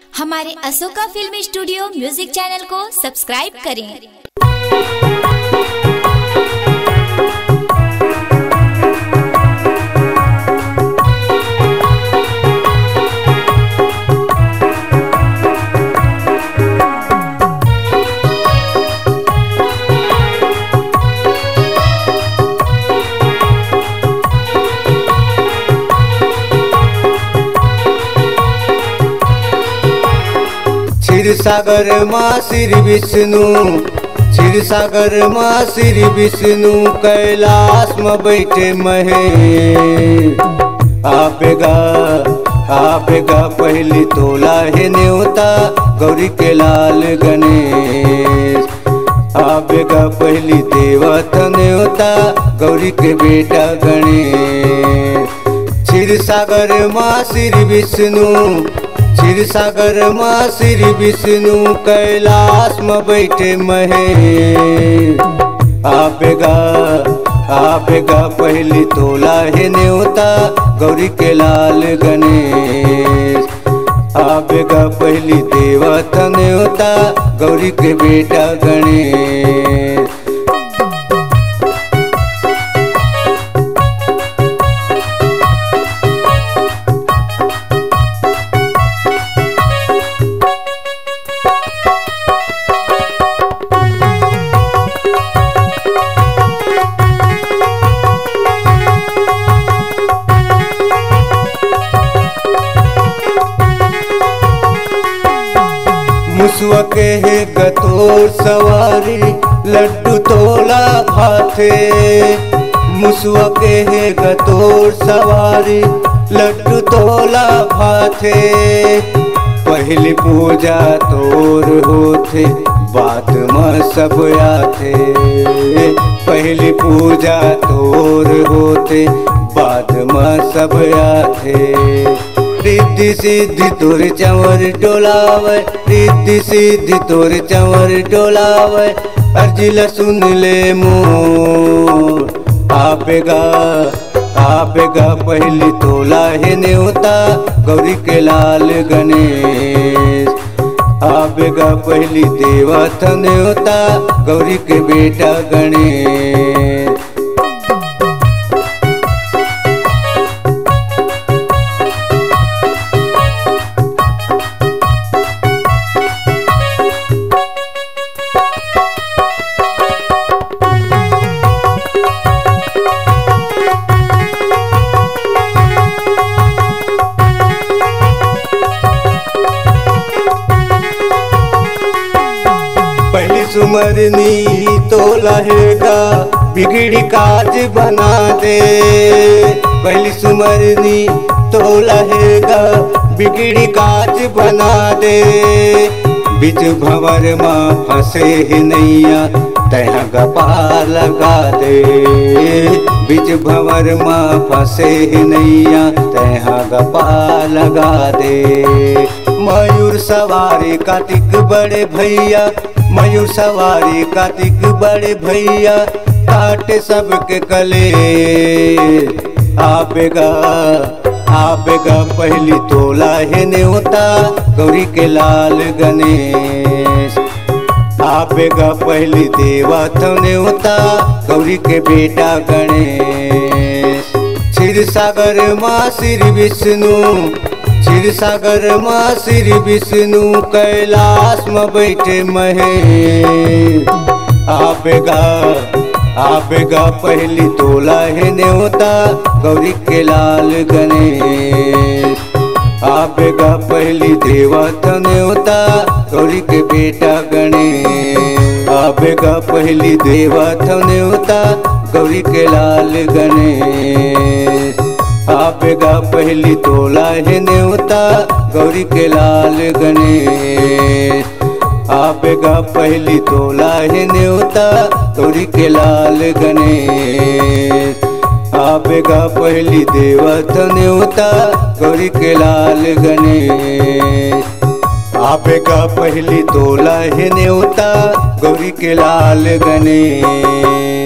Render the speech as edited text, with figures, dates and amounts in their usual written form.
हमारे Ashoka film studio music channel को subscribe करें। क्षीर सागर माँ श्री विष्णु, क्षीर सागर माँ श्री विष्णु कैलाश में बैठे महे। आपेगा पहली तोला है न्योता गौरी के लाल गणेश। आपेगा पहली देवत न्योता गौरी के बेटा गणेश। क्षीर सागर माँ श्री विष्णु, क्षीर सागर माँ श्री विष्णु कैलाश में बैठे महे। आपेगा पहली तोला है न्योता गौरी के लाल गणेश। आपेगा पहली देवत न्योता गौरी के बेटा गणेश। मुसवा के है गतोर सवारी लड्डू तोला हाथे। मुसवा के है गतोर सवारी लड्डू तोला हाथे। पहली पूजा तोर होथे बाद में सब आथे। पहली पूजा तोर होथे बाद में सब आथे। रिद्धि सिद्धि तोर चंवर डोलावे, रिद्धि सिद्धि तोर चंवर डोलावे। अर्जिला सुन ले मोर। आपेगा पहली तोला है न्योता गौरी के लाल गणेश। आपेगा पहली देवत न्योता गौरी के बेटा गणेश। सुमरनी तो लहेगा बिगड़ी काज बना दे। पहली सुमरनी तो लहेगा बिगड़ी काज बना दे। बीच भंवर माँ फंसे ही नैया तह गपा लगा दे। बीच भंवर माँ फंसे ही नैया तह गपा लगा दे। मयूर सवारी कार्तिक बड़े भैया, मयूर सवारी कार्तिक बड़े भैया काटे सबके कले। आपेगा पहली तोला है न्योता गौरी के लाल गणेश। आपेगा पहली देवत न्योता गौरी के बेटा गणेश। क्षीर सागर माँ श्री विष्णु, क्षीर सागर माँ श्री विष्णु कैलाश में बैठे महे। आपेगा पहली तोला है न्योता गौरी के लाल गणेश। आपेगा पहली देवत न्योता गौरी के बेटा गणेश। आपेगा पहली देवत न्योता गौरी के लाल गणेश। आपेगा पहली तोला है न्योता गौरी के लाल गणेश। आपेगा पहली तोला है न्योता गौरी के लाल गणेश। आपेगा पहली देवत न्योता गौरी के लाल गणेश। आपेगा पहली तोला है न्योता गौरी के लाल गणेश।